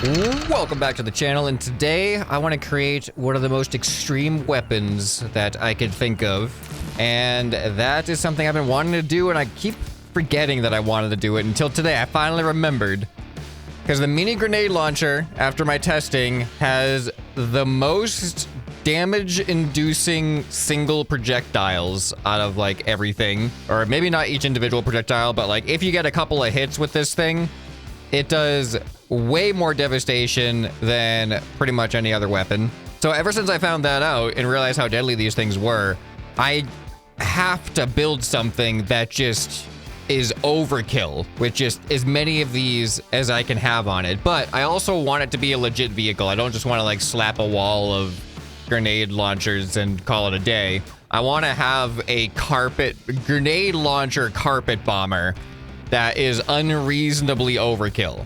Welcome back to the channel, and today I want to create one of the most extreme weapons that I could think of, and that is something I've been wanting to do, and I keep forgetting that I wanted to do it until today. I finally remembered, because the mini grenade launcher, after my testing, has the most damage-inducing single projectiles out of like everything, or maybe not each individual projectile, but like if you get a couple of hits with this thing, it does way more devastation than pretty much any other weapon. So ever since I found that out and realized how deadly these things were, I have to build something that just is overkill with just as many of these as I can have on it. But I also want it to be a legit vehicle. I don't just want to like slap a wall of grenade launchers and call it a day. I want to have a grenade launcher carpet bomber that is unreasonably overkill.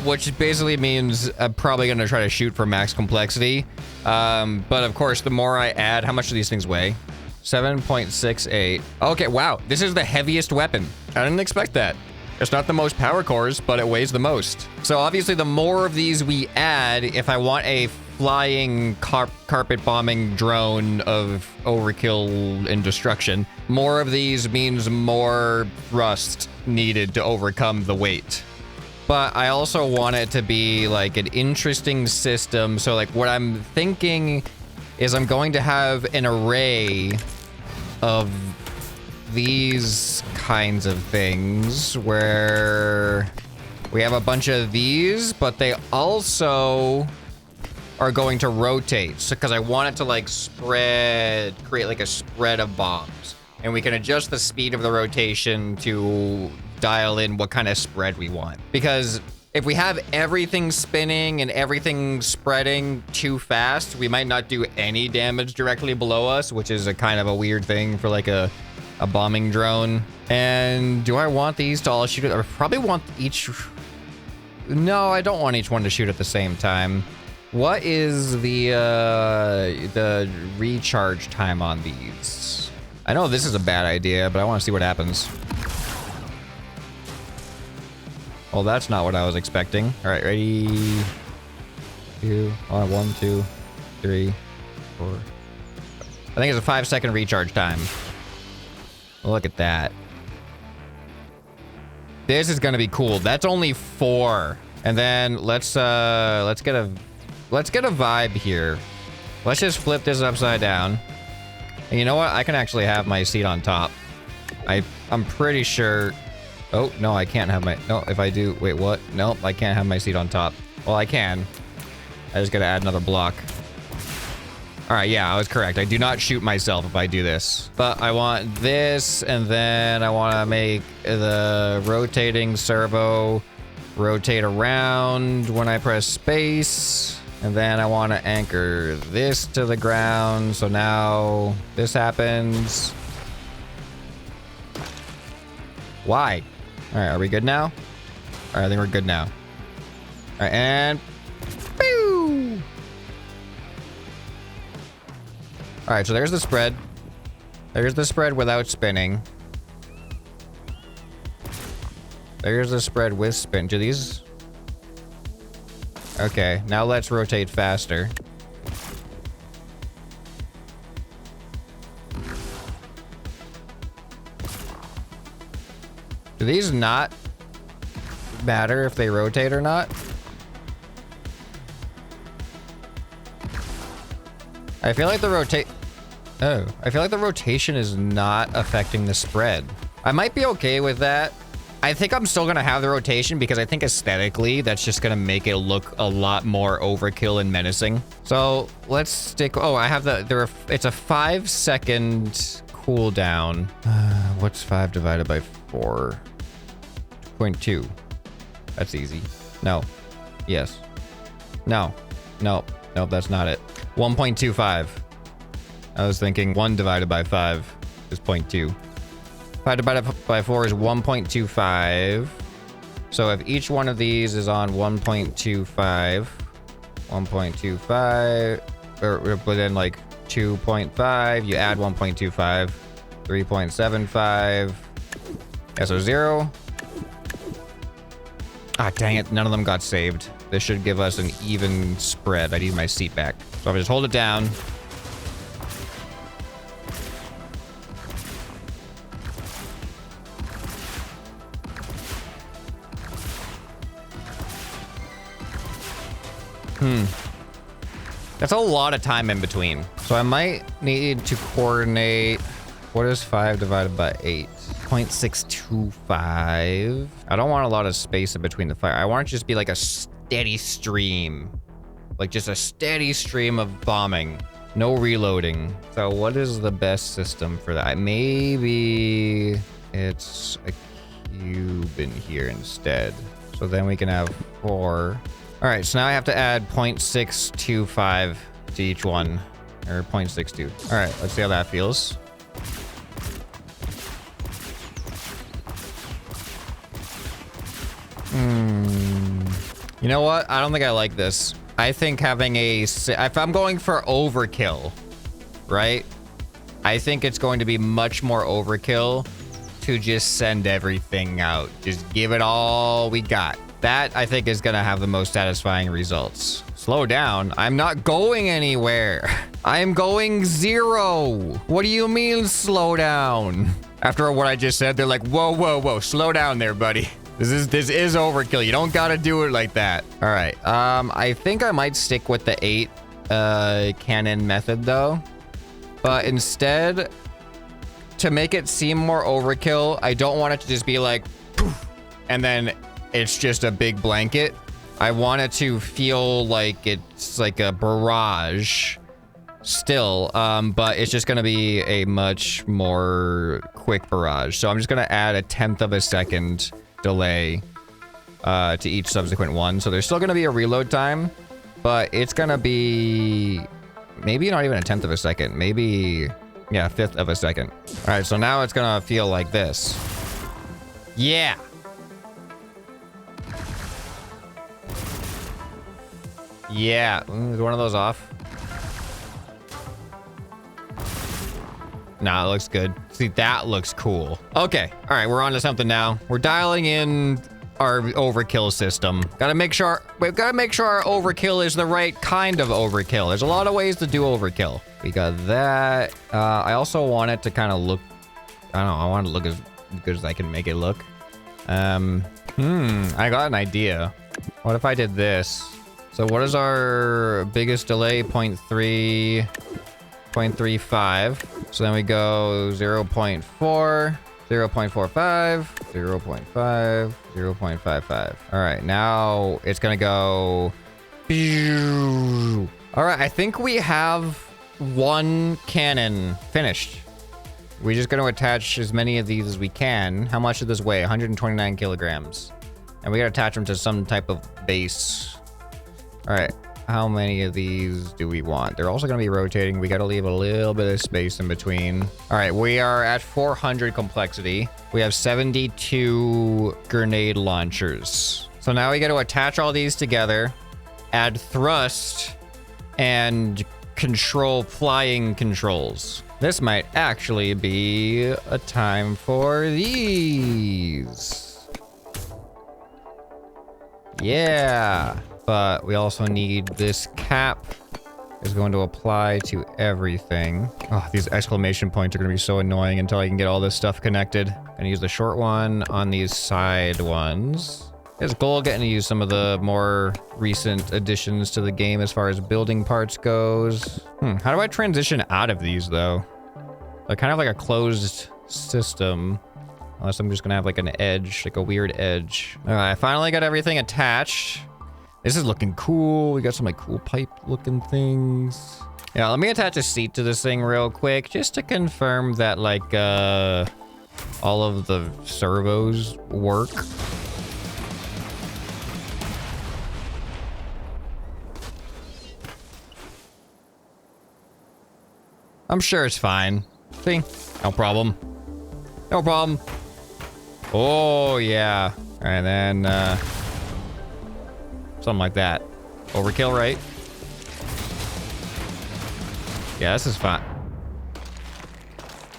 Which basically means I'm probably gonna try to shoot for max complexity. But of course, the more I add, how much do these things weigh? 7.68. Okay, wow, this is the heaviest weapon. I didn't expect that. It's not the most power cores, but it weighs the most. So obviously, the more of these we add, if I want a flying carpet bombing drone of overkill and destruction, more of these means more thrust needed to overcome the weight. But I also want it to be like an interesting system. So like what I'm thinking is I'm going to have an array of these kinds of things where we have a bunch of these, but they also are going to rotate. So because I want it to like create like a spread of bombs, and we can adjust the speed of the rotation to dial in what kind of spread we want. Because if we have everything spinning and everything spreading too fast, we might not do any damage directly below us, which is a kind of a weird thing for like a bombing drone. And do I want these to all shoot it? I probably want each. No, I don't want each one to shoot at the same time. What is the recharge time on these? I know this is a bad idea, but I want to see what happens. Well, that's not what I was expecting. All right, ready? 1, 2, 3, 4. I think it's a 5-second recharge time. Look at that. This is gonna be cool. That's only 4. And then let's get a vibe here. Let's just flip this upside down. And you know what? I can actually have my seat on top. I'm pretty sure. Oh, no, I can't have my... No, if I do... Wait, what? Nope, I can't have my seat on top. Well, I can. I just gotta add another block. All right, yeah, I was correct. I do not shoot myself if I do this. But I want this, and then I want to make the rotating servo rotate around when I press space. And then I want to anchor this to the ground. So now this happens. Why? All right, are we good now? All right, I think we're good now. All right, and pew! All right, so there's the spread. There's the spread without spinning. There's the spread with spin. Do these? Okay, now let's rotate faster. Do these not matter if they rotate or not? I feel like the rotation is not affecting the spread. I might be okay with that. I think I'm still gonna have the rotation because I think aesthetically that's just gonna make it look a lot more overkill and menacing. So let's stick. Oh, I have it's a 5-second cooldown. What's 5 divided by 4? 2.2. That's easy. No. Yes. No. No. No, that's not it. 1.25. I was thinking 1 divided by 5 is 0.2. 5 divided by 4 is 1.25. So if each one of these is on 1.25, 1.25, or within like 2.5, you add 1.25, 3.75. Yeah, so 0. Ah, dang it. None of them got saved. This should give us an even spread. I need my seat back. So I'll just hold it down. That's a lot of time in between. So I might need to coordinate. What is 5 divided by 8? 0.625. I don't want a lot of space in between the fire. I want it to just be like a steady stream. Like just a steady stream of bombing. No reloading. So what is the best system for that? Maybe it's a cube in here instead. So then we can have 4. All right, so now I have to add 0.625 to each one, or 0.62. All right, let's see how that feels. You know what? I don't think I like this. I think having if I'm going for overkill, right? I think it's going to be much more overkill to just send everything out. Just give it all we got. That, I think, is going to have the most satisfying results. Slow down. I'm not going anywhere. I'm going 0. What do you mean, slow down? After what I just said, they're like, whoa, whoa, whoa. Slow down there, buddy. This is overkill. You don't got to do it like that. All right. I think I might stick with the 8 cannon method, though. But instead, to make it seem more overkill, I don't want it to just be like, poof, and then it's just a big blanket. I want it to feel like it's like a barrage still, but it's just gonna be a much more quick barrage. So I'm just gonna add a 1/10 of a second delay to each subsequent one. So there's still gonna be a reload time, but it's gonna be maybe not even a 1/10 of a second, maybe, yeah, 1/5 of a second. All right, so now it's gonna feel like this. Yeah. Yeah, is one of those off? Nah, it looks good. See, that looks cool. Okay, all right, we're on to something now. We're dialing in our overkill system. We've got to make sure our overkill is the right kind of overkill. There's a lot of ways to do overkill. We got that. I also want it to kind of look, I don't know, I want it to look as good as I can make it look. I got an idea. What if I did this? So what is our biggest delay? 0.35. So then we go 0.4, 0.45, 0.5, 0.55. All right, now it's gonna go. All right, I think we have one cannon finished. We're just gonna attach as many of these as we can. How much does this weigh? 129 kilograms. And we gotta attach them to some type of base. All right, how many of these do we want? They're also gonna be rotating. We gotta leave a little bit of space in between. All right, we are at 400 complexity. We have 72 grenade launchers. So now we gotta attach all these together, add thrust, and control flying controls. This might actually be a time for these. Yeah. But we also need this cap is going to apply to everything. Oh, these exclamation points are going to be so annoying until I can get all this stuff connected. I'm going to use the short one on these side ones. It's cool getting to use some of the more recent additions to the game as far as building parts goes. How do I transition out of these though? Like kind of like a closed system. Unless I'm just going to have like an edge, like a weird edge. All right, I finally got everything attached. This is looking cool. We got some like cool pipe looking things. Yeah, let me attach a seat to this thing real quick just to confirm that like all of the servos work. I'm sure it's fine. See? No problem. No problem. Oh yeah. And then something like that. Overkill, right? Yeah, this is fine.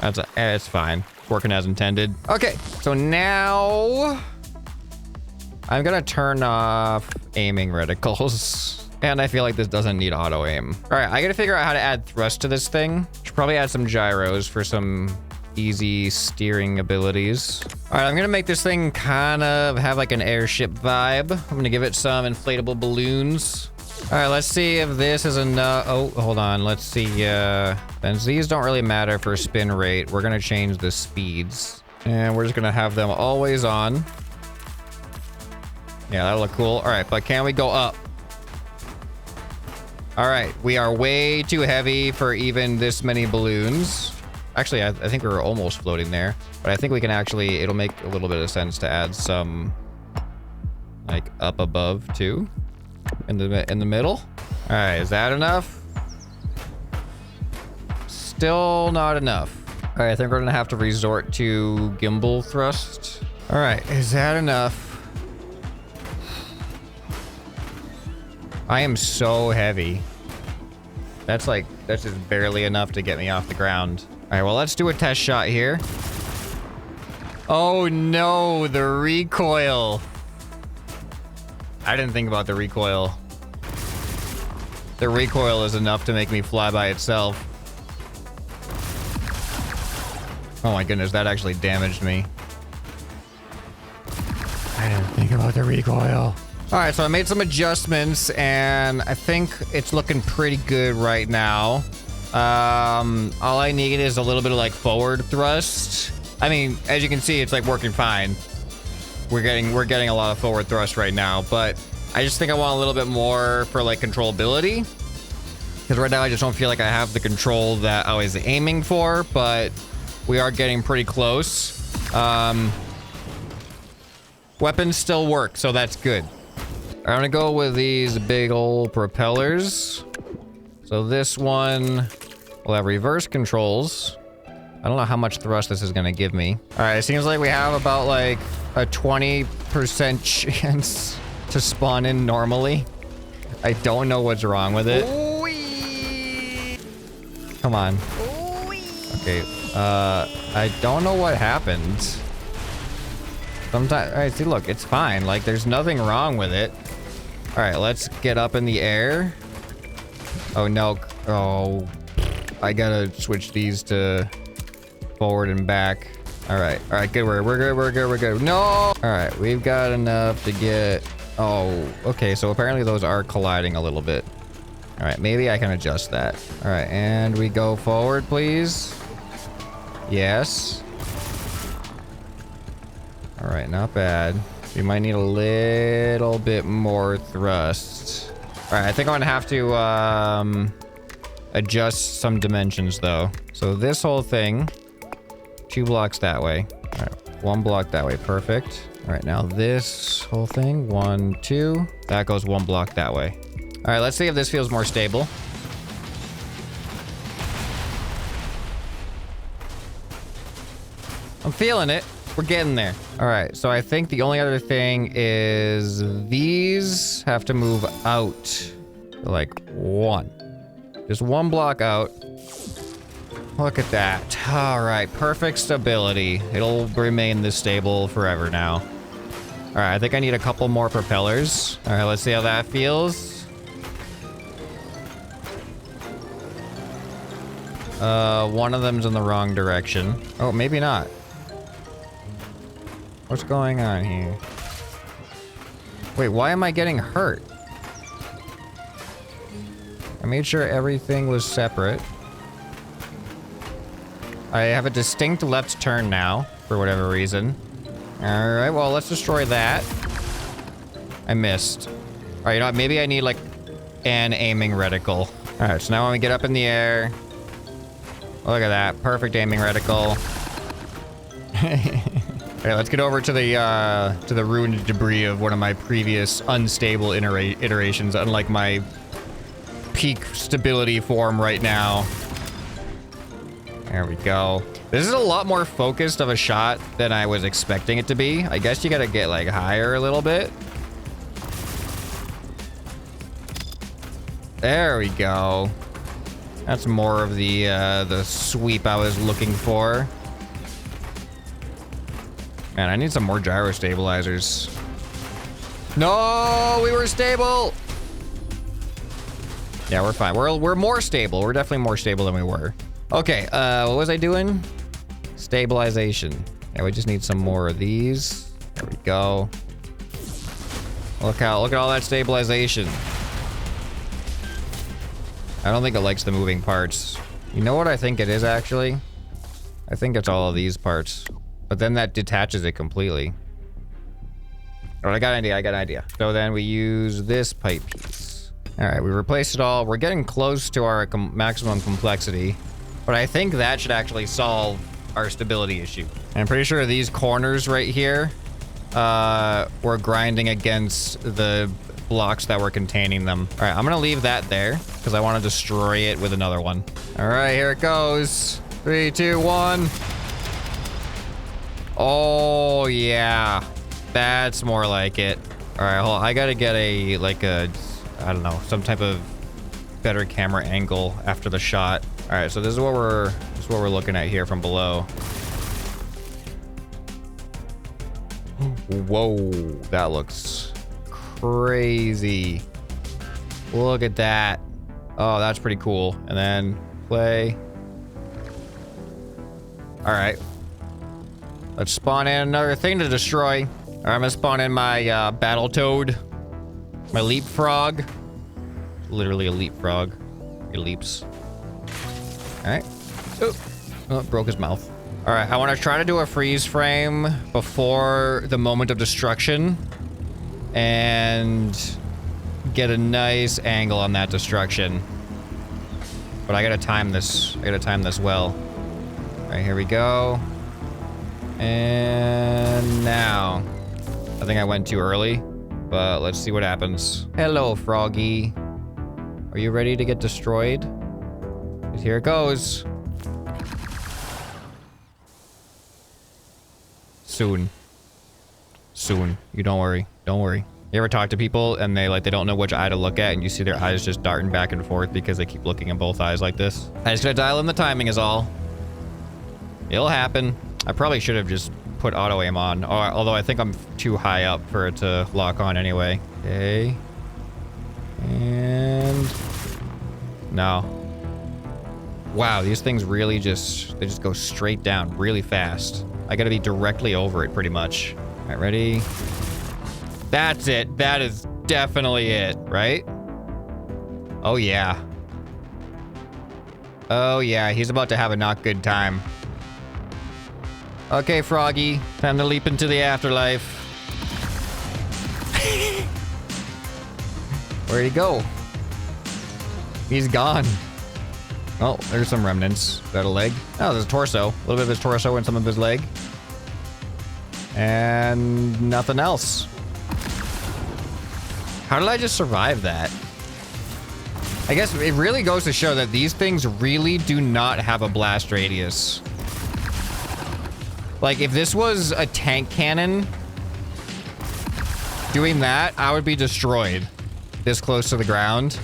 It's fine. Working as intended. Okay, so now I'm gonna turn off aiming reticles. And I feel like this doesn't need auto aim. All right, I gotta figure out how to add thrust to this thing. Should probably add some gyros for some easy steering abilities. All right, I'm gonna make this thing kind of have like an airship vibe. I'm gonna give it some inflatable balloons. All right, let's see if this is enough. Oh, hold on. Let's see. Since these don't really matter for spin rate, we're gonna change the speeds. And we're just gonna have them always on. Yeah, that'll look cool. All right, but can we go up? All right, we are way too heavy for even this many balloons. Actually, I think we were almost floating there, but I think we can actually, it'll make a little bit of sense to add some like up above too, in the middle. All right, is that enough? Still not enough. All right, I think we're gonna have to resort to gimbal thrust. All right, is that enough? I am so heavy. That's just barely enough to get me off the ground. All right, well, let's do a test shot here. Oh no, the recoil. I didn't think about the recoil. The recoil is enough to make me fly by itself. Oh my goodness, that actually damaged me. I didn't think about the recoil. All right, so I made some adjustments and I think it's looking pretty good right now. All I need is a little bit of like forward thrust. I mean, as you can see, it's like working fine. We're getting a lot of forward thrust right now, but I just think I want a little bit more for like controllability. Because right now I just don't feel like I have the control that I was aiming for, but we are getting pretty close. Weapons still work, so that's good. I'm gonna go with these big old propellers. So this one will have reverse controls. I don't know how much thrust this is gonna give me. All right, it seems like we have about like a 20% chance to spawn in normally. I don't know what's wrong with it. Ooh-wee. Come on. Ooh-wee. Okay, I don't know what happened. Sometimes, all right, see, look, it's fine. Like, there's nothing wrong with it. All right, let's get up in the air. Oh, no. Oh, I gotta switch these to forward and back. All right, good. We're good. No! All right, we've got enough to get... Oh, okay, so apparently those are colliding a little bit. All right, maybe I can adjust that. All right, and we go forward, please. Yes. All right, not bad. We might need a little bit more thrust. All right, I think I'm gonna have to adjust some dimensions though. So this whole thing, 2 blocks that way. All right, 1 block that way, perfect. All right, now this whole thing, 1, 2. That goes 1 block that way. All right, let's see if this feels more stable. I'm feeling it. We're getting there. All right, so I think the only other thing is these have to move out like 1. Just 1 block out. Look at that. All right, perfect stability. It'll remain this stable forever now. All right, I think I need a couple more propellers. All right, let's see how that feels. One of them's in the wrong direction. Oh, maybe not. What's going on here? Wait, why am I getting hurt? I made sure everything was separate. I have a distinct left turn now, for whatever reason. Alright, well, let's destroy that. I missed. Alright, you know what? Maybe I need, like, an aiming reticle. Alright, so now when we get up in the air... Look at that. Perfect aiming reticle. Okay, let's get over to the ruined debris of one of my previous unstable iterations, unlike my peak stability form right now. There we go. This is a lot more focused of a shot than I was expecting it to be. I guess you gotta get like higher a little bit. There we go. That's more of the sweep I was looking for. Man, I need some more gyro stabilizers. No, we were stable. Yeah, we're fine. We're more stable. We're definitely more stable than we were. Okay, what was I doing? Stabilization. Yeah, we just need some more of these. There we go. Look at all that stabilization. I don't think it likes the moving parts. You know what I think it is, actually? I think it's all of these parts. But then that detaches it completely. Oh, I got an idea. So then we use this pipe piece. All right, we replaced it all. We're getting close to our maximum complexity. But I think that should actually solve our stability issue. And I'm pretty sure these corners right here, we're grinding against the blocks that were containing them. All right, I'm gonna leave that there because I want to destroy it with another one. All right, here it goes. 3, 2, 1. Oh yeah, that's more like it. All right, hold on. I gotta get I don't know, some type of better camera angle after the shot. All right, so this is what we're looking at here from below. Whoa, that looks crazy. Look at that. Oh, that's pretty cool. And then play. All right. Let's spawn in another thing to destroy. All right, I'm gonna spawn in my battle toad. My leapfrog. Literally a leapfrog. It leaps. All right. Oh, broke his mouth. All right, I want to try to do a freeze frame before the moment of destruction and get a nice angle on that destruction. But I gotta time this. I gotta time this well. All right, here we go. And now, I think I went too early, but let's see what happens. Hello, Froggy. Are you ready to get destroyed? Here it goes. Soon. You don't worry. Don't worry. You ever talk to people and they don't know which eye to look at and you see their eyes just darting back and forth because they keep looking in both eyes like this? I just gotta dial in the timing is all. It'll happen. I probably should have just put auto aim on, although I think I'm too high up for it to lock on anyway. Okay. And no. Wow, these things really they just go straight down really fast. I gotta be directly over it pretty much. All right, ready? That's it. That is definitely it, right? Oh yeah. Oh yeah, he's about to have a not good time. Okay, Froggy, time to leap into the afterlife. Where'd he go? He's gone. Oh, there's some remnants. Is that a leg? Oh, there's a torso. A little bit of his torso and some of his leg. And nothing else. How did I just survive that? I guess it really goes to show that these things really do not have a blast radius. Like, if this was a tank cannon doing that, I would be destroyed this close to the ground.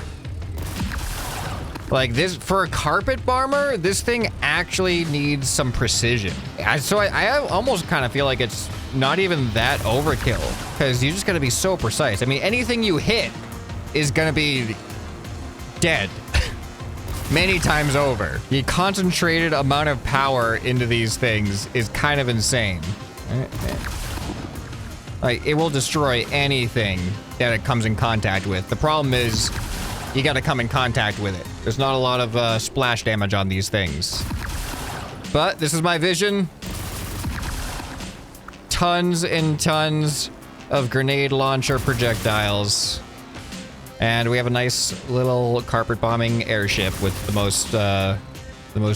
Like this, for a carpet bomber, this thing actually needs some precision. So I almost kind of feel like it's not even that overkill because you just gotta be so precise. I mean, anything you hit is gonna be dead many times over. The concentrated amount of power into these things is kind of insane. Like, it will destroy anything that it comes in contact with. The problem is, you gotta come in contact with it. There's not a lot of splash damage on these things. But this is my vision. Tons and tons of grenade launcher projectiles. And we have a nice little carpet bombing airship with the most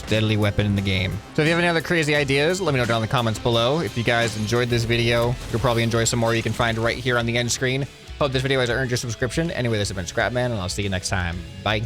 deadly weapon in the game. So if you have any other crazy ideas, let me know down in the comments below. If you guys enjoyed this video, you'll probably enjoy some more you can find right here on the end screen. Hope this video has earned your subscription. Anyway, this has been ScrapMan, and I'll see you next time. Bye.